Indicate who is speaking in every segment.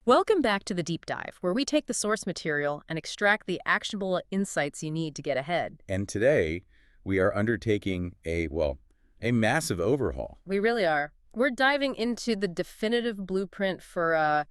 Speaker 1: Welcome back to the deep dive, where we take the source material and extract the actionable insights you need to get ahead.
Speaker 2: And today, we are undertaking a massive overhaul.
Speaker 1: We really are. We're diving into the definitive blueprint for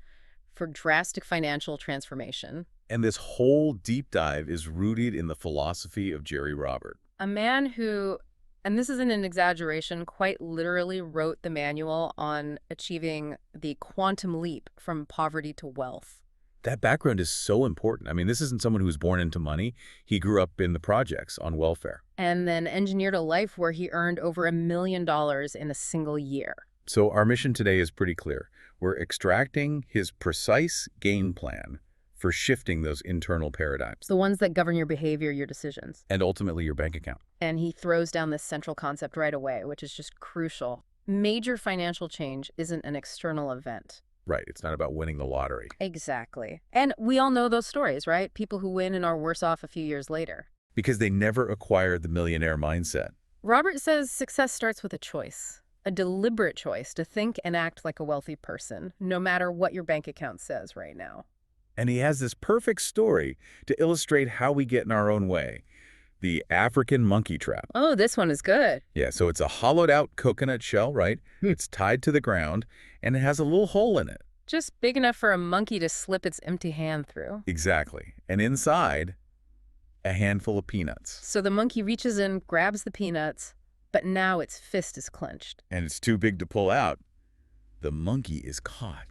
Speaker 1: drastic financial transformation.
Speaker 2: And this whole deep dive is rooted in the philosophy of Gerry Robert.
Speaker 1: A man who, and this isn't an exaggeration, quite literally wrote the manual on achieving the quantum leap from poverty to wealth.
Speaker 2: That background is so important. I mean, this isn't someone who was born into money. He grew up in the projects on welfare.
Speaker 1: And then engineered a life where he earned over $1 million in a single year.
Speaker 2: So our mission today is pretty clear. We're extracting his precise game plan for shifting those internal paradigms.
Speaker 1: The ones that govern your behavior, your decisions.
Speaker 2: And ultimately your bank account.
Speaker 1: And he throws down this central concept right away, which is just crucial. Major financial change isn't an external event.
Speaker 2: Right. It's not about winning the lottery.
Speaker 1: Exactly. And we all know those stories, right? People who win and are worse off a few years later.
Speaker 2: Because they never acquired the millionaire mindset.
Speaker 1: Robert says success starts with a choice. A deliberate choice to think and act like a wealthy person, no matter what your bank account says right now.
Speaker 2: And he has this perfect story to illustrate how we get in our own way. The African monkey trap.
Speaker 1: Oh, this one is good.
Speaker 2: Yeah, so it's a hollowed out coconut shell, right? It's tied to the ground, and it has a little hole in it.
Speaker 1: Just big enough for a monkey to slip its empty hand through.
Speaker 2: Exactly. And inside, a handful of peanuts.
Speaker 1: So the monkey reaches in, grabs the peanuts, but now its fist is clenched.
Speaker 2: And it's too big to pull out. The monkey is caught.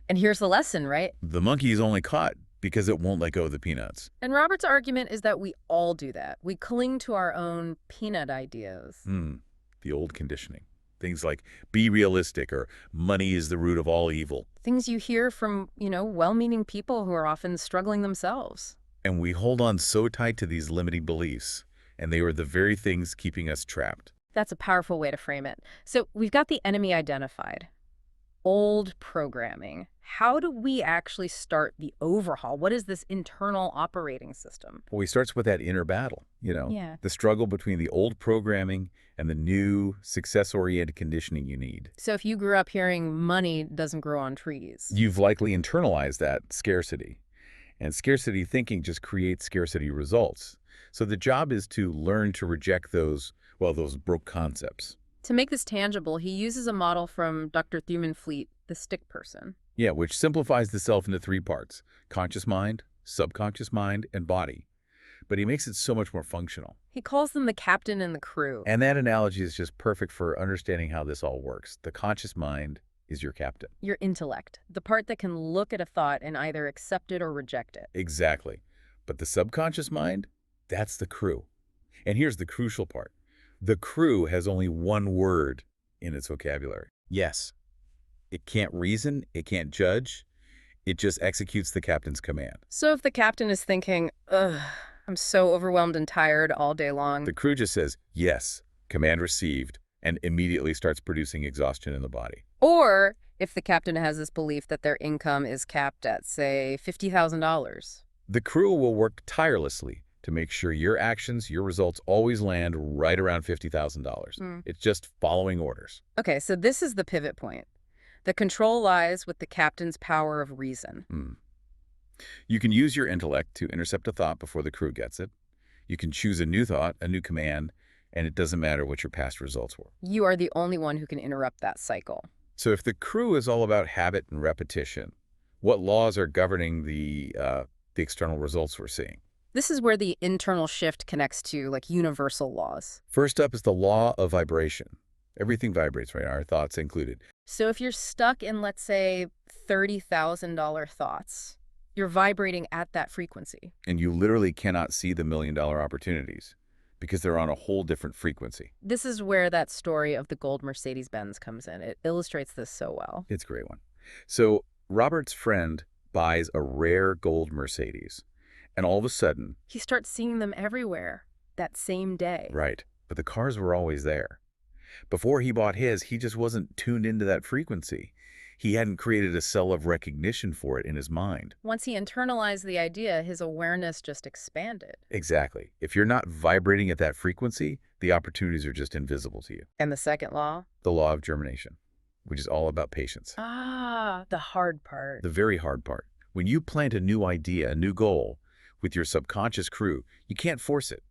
Speaker 1: And here's the lesson, right?
Speaker 2: The monkey is only caught because it won't let go of the peanuts.
Speaker 1: And Robert's argument is that we all do that. We cling to our own peanut ideas.
Speaker 2: The old conditioning. Things like, be realistic, or money is the root of all evil.
Speaker 1: Things you hear from, well-meaning people who are often struggling themselves.
Speaker 2: And we hold on so tight to these limiting beliefs, and they are the very things keeping us trapped.
Speaker 1: That's a powerful way to frame it. So we've got the enemy identified. Old programming. How do we actually start the overhaul? What is this internal operating system?
Speaker 2: Well, he starts with that inner battle,
Speaker 1: Yeah.
Speaker 2: the struggle between the old programming and the new success-oriented conditioning you need.
Speaker 1: So if you grew up hearing money doesn't grow on trees.
Speaker 2: You've likely internalized that scarcity. And scarcity thinking just creates scarcity results. So the job is to learn to reject those broke concepts.
Speaker 1: To make this tangible, he uses a model from Dr. Thurman Fleet, the stick person.
Speaker 2: Yeah, which simplifies the self into three parts: conscious mind, subconscious mind, and body. But he makes it so much more functional.
Speaker 1: He calls them the captain and the crew.
Speaker 2: And that analogy is just perfect for understanding how this all works. The conscious mind is your captain.
Speaker 1: Your intellect, the part that can look at a thought and either accept it or reject it.
Speaker 2: Exactly. But the subconscious mind, that's the crew. And here's the crucial part. The crew has only one word in its vocabulary. Yes. It can't reason, it can't judge, it just executes the captain's command.
Speaker 1: So if the captain is thinking, ugh, I'm so overwhelmed and tired all day long.
Speaker 2: The crew just says, yes, command received, and immediately starts producing exhaustion in the body.
Speaker 1: Or if the captain has this belief that their income is capped at, say, $50,000.
Speaker 2: The crew will work tirelessly to make sure your actions, your results always land right around $50,000. It's just following orders.
Speaker 1: Okay, so this is the pivot point. The control lies with the captain's power of reason.
Speaker 2: You can use your intellect to intercept a thought before the crew gets it. You can choose a new thought, a new command, and it doesn't matter what your past results were.
Speaker 1: You are the only one who can interrupt that cycle.
Speaker 2: So if the crew is all about habit and repetition, what laws are governing the external results we're seeing?
Speaker 1: This is where the internal shift connects to, universal laws.
Speaker 2: First up is the law of vibration. Everything vibrates, right? Our thoughts included.
Speaker 1: So if you're stuck in, let's say, $30,000 thoughts, you're vibrating at that frequency.
Speaker 2: And you literally cannot see the million-dollar opportunities because they're on a whole different frequency.
Speaker 1: This is where that story of the gold Mercedes-Benz comes in. It illustrates this so well.
Speaker 2: It's a great one. So Robert's friend buys a rare gold Mercedes, and all of a sudden...
Speaker 1: he starts seeing them everywhere that same day.
Speaker 2: Right. But the cars were always there. Before he bought his, he just wasn't tuned into that frequency. He hadn't created a cell of recognition for it in his mind.
Speaker 1: Once he internalized the idea, his awareness just expanded.
Speaker 2: Exactly. If you're not vibrating at that frequency, the opportunities are just invisible to you.
Speaker 1: And the second law?
Speaker 2: The law of germination. which is all about patience.
Speaker 1: Ah, the hard part.
Speaker 2: The very hard part. When you plant a new idea, a new goal with your subconscious crew, you can't force it.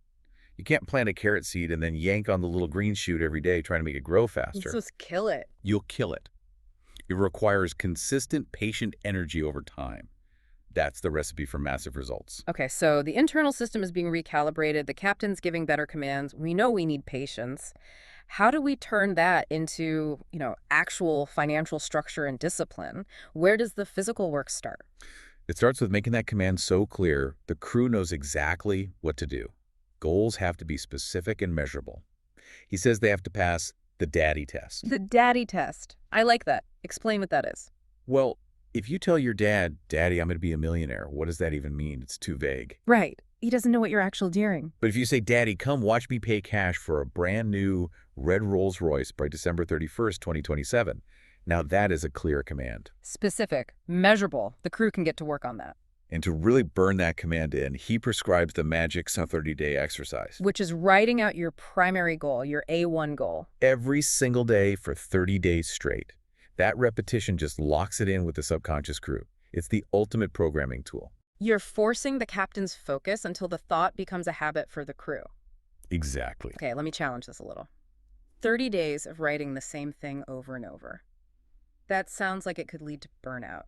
Speaker 2: You can't plant a carrot seed and then yank on the little green shoot every day trying to make it grow
Speaker 1: Let's
Speaker 2: faster.
Speaker 1: just kill it.
Speaker 2: You'll kill it. It requires consistent, patient energy over time. That's the recipe for massive results.
Speaker 1: Okay, so the internal system is being recalibrated. The captain's giving better commands. We know we need patience. How do we turn that into, actual financial structure and discipline? Where does the physical work start?
Speaker 2: It starts with making that command so clear, the crew knows exactly what to do. Goals have to be specific and measurable. He says they have to pass the daddy test.
Speaker 1: The daddy test. I like that. Explain what that is.
Speaker 2: Well, if you tell your dad, Daddy, I'm going to be a millionaire, what does that even mean? It's too vague.
Speaker 1: Right. He doesn't know what you're actually doing.
Speaker 2: But if you say, Daddy, come watch me pay cash for a brand new red Rolls Royce by December 31st, 2027, now that is a clear command.
Speaker 1: Specific, measurable. The crew can get to work on that.
Speaker 2: And to really burn that command in, he prescribes the magic 30-day exercise.
Speaker 1: Which is writing out your primary goal, your A1 goal.
Speaker 2: Every single day for 30 days straight. That repetition just locks it in with the subconscious crew. It's the ultimate programming tool.
Speaker 1: You're forcing the captain's focus until the thought becomes a habit for the crew.
Speaker 2: Exactly.
Speaker 1: Okay, let me challenge this a little. 30 days of writing the same thing over and over. That sounds like it could lead to burnout.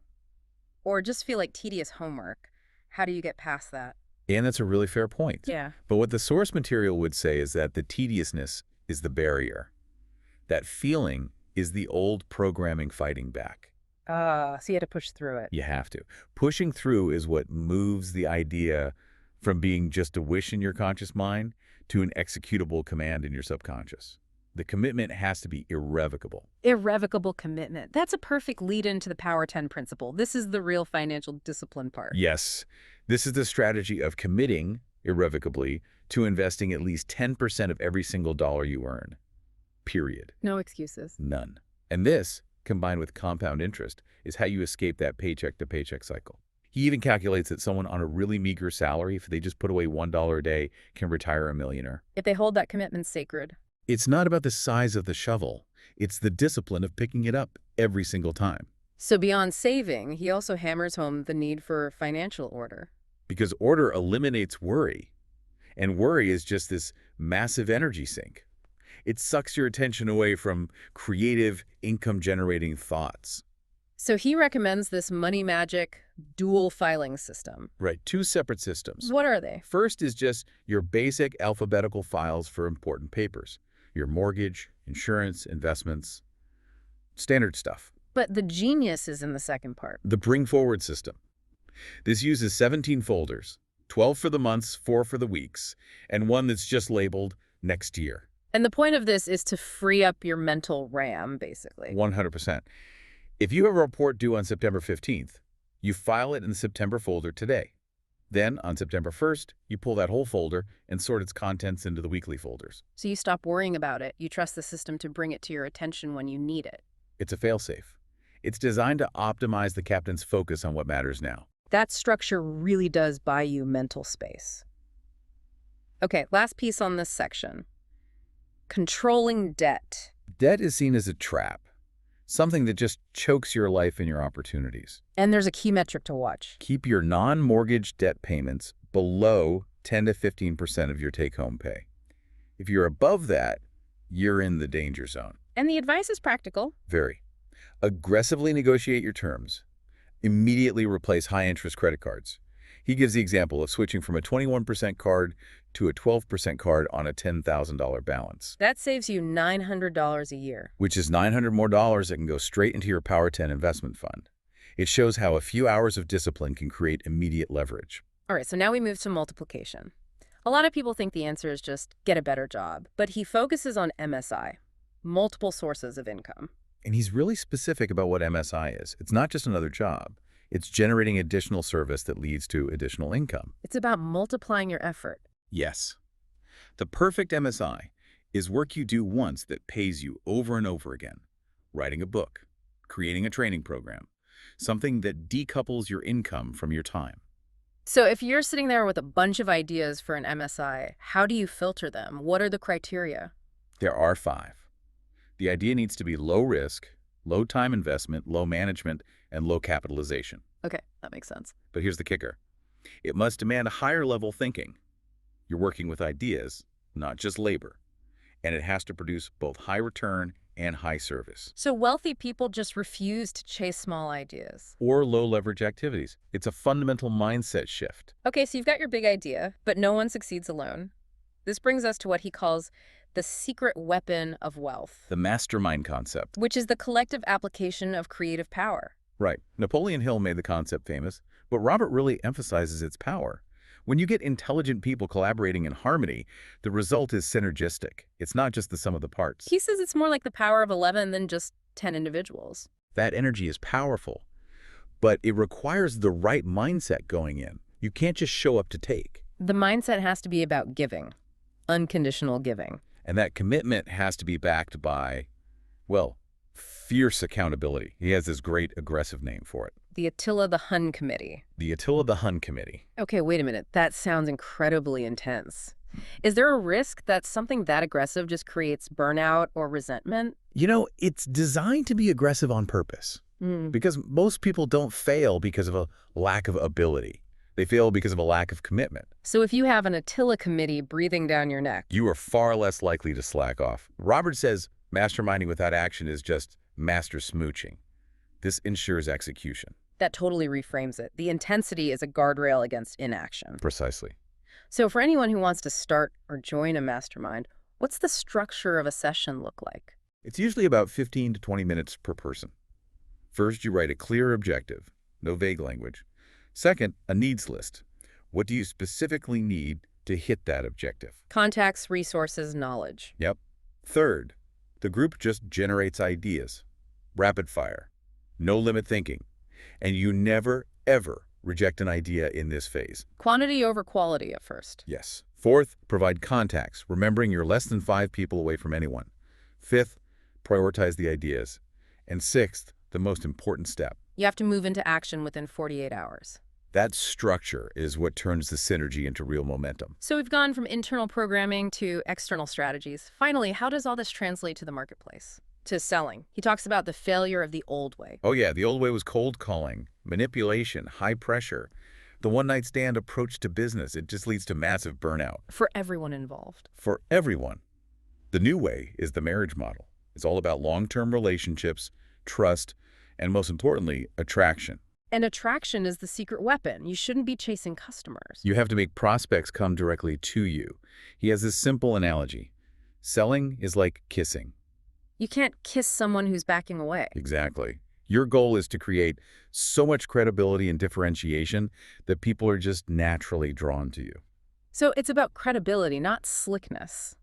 Speaker 1: Or just feel like tedious homework. How do you get past that?
Speaker 2: And that's a really fair point.
Speaker 1: Yeah.
Speaker 2: But what the source material would say is that the tediousness is the barrier. That feeling is the old programming fighting back.
Speaker 1: So you had to push through it.
Speaker 2: You have to. Pushing through is what moves the idea from being just a wish in your conscious mind to an executable command in your subconscious. The commitment has to be irrevocable.
Speaker 1: Irrevocable commitment. That's a perfect lead into the Power 10 principle. This is the real financial discipline part.
Speaker 2: Yes, this is the strategy of committing irrevocably to investing at least 10% of every single dollar you earn. Period.
Speaker 1: No excuses.
Speaker 2: None. And this, combined with compound interest, is how you escape that paycheck-to-paycheck cycle. He even calculates that someone on a really meager salary, if they just put away $1 a day, can retire a millionaire.
Speaker 1: If they hold that commitment sacred.
Speaker 2: It's not about the size of the shovel. It's the discipline of picking it up every single time.
Speaker 1: So beyond saving, he also hammers home the need for financial order.
Speaker 2: Because order eliminates worry. And worry is just this massive energy sink. It sucks your attention away from creative, income-generating thoughts.
Speaker 1: So he recommends this money magic dual filing system.
Speaker 2: Right, two separate systems.
Speaker 1: What are they?
Speaker 2: First is just your basic alphabetical files for important papers. Your mortgage, insurance, investments, standard stuff.
Speaker 1: But the genius is in the second part.
Speaker 2: The bring forward system. This uses 17 folders, 12 for the months, 4 for the weeks, and one that's just labeled next year.
Speaker 1: And the point of this is to free up your mental RAM, basically.
Speaker 2: 100%. If you have a report due on September 15th, you file it in the September folder today. Then, on September 1st, you pull that whole folder and sort its contents into the weekly folders.
Speaker 1: So you stop worrying about it. You trust the system to bring it to your attention when you need it.
Speaker 2: It's a failsafe. It's designed to optimize the captain's focus on what matters now.
Speaker 1: That structure really does buy you mental space. Okay, last piece on this section. Controlling debt.
Speaker 2: Debt is seen as a trap, something that just chokes your life and your opportunities.
Speaker 1: And there's a key metric to watch.
Speaker 2: Keep your non-mortgage debt payments below 10 to 15% of your take-home pay. If you're above that, you're in the danger zone.
Speaker 1: And the advice is practical.
Speaker 2: Very. Aggressively negotiate your terms. Immediately replace high-interest credit cards. He gives the example of switching from a 21% card to a 12% card on a $10,000 balance.
Speaker 1: That saves you $900 a year.
Speaker 2: Which is $900 more that can go straight into your Power 10 investment fund. It shows how a few hours of discipline can create immediate leverage.
Speaker 1: All right, so now we move to multiplication. A lot of people think the answer is just get a better job, but he focuses on MSI, multiple sources of income.
Speaker 2: And he's really specific about what MSI is. It's not just another job. It's generating additional service that leads to additional income.
Speaker 1: It's about multiplying your effort.
Speaker 2: Yes. The perfect MSI is work you do once that pays you over and over again. Writing a book, creating a training program, something that decouples your income from your time.
Speaker 1: So if you're sitting there with a bunch of ideas for an MSI, how do you filter them? What are the criteria?
Speaker 2: There are 5. The idea needs to be low risk, Low time investment, low management, and low capitalization.
Speaker 1: Okay, that makes sense.
Speaker 2: But here's the kicker. It must demand a higher level thinking. You're working with ideas, not just labor. And it has to produce both high return and high service.
Speaker 1: So wealthy people just refuse to chase small ideas.
Speaker 2: Or low leverage activities. It's a fundamental mindset shift.
Speaker 1: Okay, so you've got your big idea, but no one succeeds alone. This brings us to what he calls the secret weapon of wealth,
Speaker 2: The mastermind concept.
Speaker 1: which is the collective application of creative power.
Speaker 2: Right. Napoleon Hill made the concept famous, but Robert really emphasizes its power. When you get intelligent people collaborating in harmony, the result is synergistic. It's not just the sum of the parts.
Speaker 1: He says it's more like the power of 11 than just 10 individuals.
Speaker 2: That energy is powerful, but it requires the right mindset going in. You can't just show up to take.
Speaker 1: The mindset has to be about giving, unconditional giving.
Speaker 2: And that commitment has to be backed by, well, fierce accountability. He has this great aggressive name for it.
Speaker 1: The Attila the Hun Committee.
Speaker 2: The Attila the Hun Committee.
Speaker 1: Okay, wait a minute. That sounds incredibly intense. Is there a risk that something that aggressive just creates burnout or resentment?
Speaker 2: You know, it's designed to be aggressive on purpose because most people don't fail because of a lack of ability. They fail because of a lack of commitment.
Speaker 1: So if you have an Attila committee breathing down your neck,
Speaker 2: You are far less likely to slack off. Robert says masterminding without action is just master smooching. This ensures execution.
Speaker 1: that totally reframes it. The intensity is a guardrail against inaction.
Speaker 2: Precisely.
Speaker 1: So for anyone who wants to start or join a mastermind, what's the structure of a session look like?
Speaker 2: It's usually about 15 to 20 minutes per person. First, you write a clear objective, no vague language. Second, a needs list. What do you specifically need to hit that objective?
Speaker 1: Contacts, resources, knowledge.
Speaker 2: Yep. Third, the group just generates ideas. Rapid fire. No limit thinking. And you never, ever reject an idea in this phase.
Speaker 1: Quantity over quality at first.
Speaker 2: Yes. Fourth, provide contacts, remembering you're less than 5 people away from anyone. Fifth, prioritize the ideas. And sixth, the most important step.
Speaker 1: You have to move into action within 48 hours.
Speaker 2: That structure is what turns the synergy into real momentum.
Speaker 1: So we've gone from internal programming to external strategies. Finally, how does all this translate to the marketplace? To selling. He talks about the failure of the old way.
Speaker 2: Oh yeah, the old way was cold calling, manipulation, high pressure. The one-night stand approach to business, it just leads to massive burnout.
Speaker 1: For everyone involved.
Speaker 2: For everyone. The new way is the marriage model. It's all about long-term relationships, trust, and most importantly, attraction.
Speaker 1: And attraction is the secret weapon. You shouldn't be chasing customers.
Speaker 2: You have to make prospects come directly to you. He has this simple analogy. Selling is like kissing.
Speaker 1: You can't kiss someone who's backing away.
Speaker 2: Exactly. Your goal is to create so much credibility and differentiation that people are just naturally drawn to you.
Speaker 1: So it's about credibility, not slickness.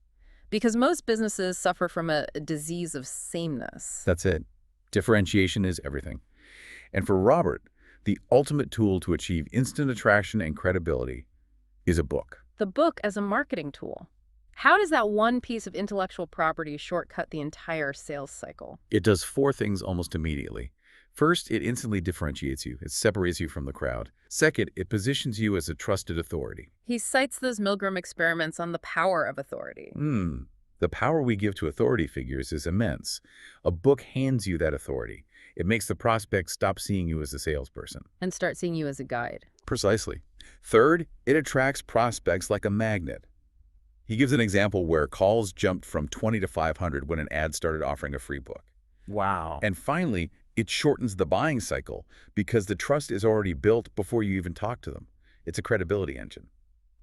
Speaker 1: Because most businesses suffer from a disease of sameness.
Speaker 2: That's it. Differentiation is everything. And for Robert, the ultimate tool to achieve instant attraction and credibility is a book.
Speaker 1: The book as a marketing tool. How does that one piece of intellectual property shortcut the entire sales cycle?
Speaker 2: It does 4 things almost immediately. First, it instantly differentiates you. It separates you from the crowd. Second, it positions you as a trusted authority.
Speaker 1: He cites those Milgram experiments on the power of authority.
Speaker 2: The power we give to authority figures is immense. A book hands you that authority. It makes the prospect stop seeing you as a salesperson.
Speaker 1: And start seeing you as a guide.
Speaker 2: Precisely. Third, it attracts prospects like a magnet. He gives an example where calls jumped from 20 to 500 when an ad started offering a free book.
Speaker 1: Wow.
Speaker 2: And finally, it shortens the buying cycle because the trust is already built before you even talk to them. It's a credibility engine.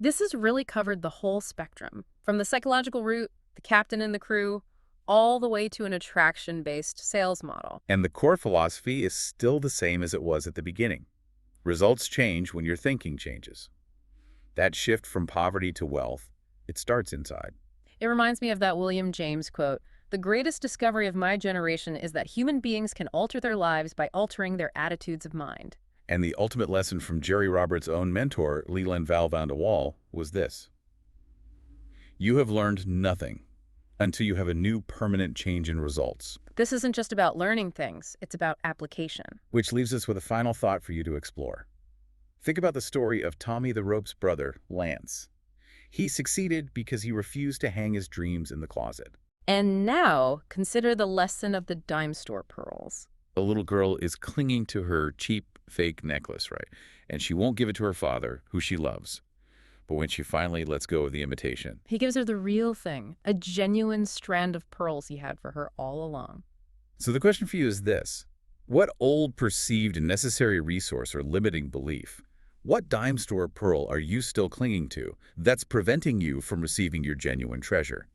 Speaker 1: This has really covered the whole spectrum, from the psychological route, the captain and the crew, all the way to an attraction-based sales model.
Speaker 2: And the core philosophy is still the same as it was at the beginning. Results change when your thinking changes. That shift from poverty to wealth, it starts inside.
Speaker 1: It reminds me of that William James quote, "The greatest discovery of my generation is that human beings can alter their lives by altering their attitudes of mind."
Speaker 2: And the ultimate lesson from Gerry Robert's own mentor, Leland Val Van de Waal, was this. You have learned nothing until you have a new permanent change in results.
Speaker 1: This isn't just about learning things, it's about application.
Speaker 2: Which leaves us with a final thought for you to explore. Think about the story of Tommy the Rope's brother, Lance. He succeeded because he refused to hang his dreams in the closet.
Speaker 1: And now, consider the lesson of the dime store pearls.
Speaker 2: The little girl is clinging to her cheap, fake necklace, right? And she won't give it to her father, who she loves. But when she finally lets go of the imitation.
Speaker 1: He gives her the real thing, a genuine strand of pearls he had for her all along.
Speaker 2: So the question for you is this. What old perceived necessary resource or limiting belief, what dime store pearl are you still clinging to that's preventing you from receiving your genuine treasure?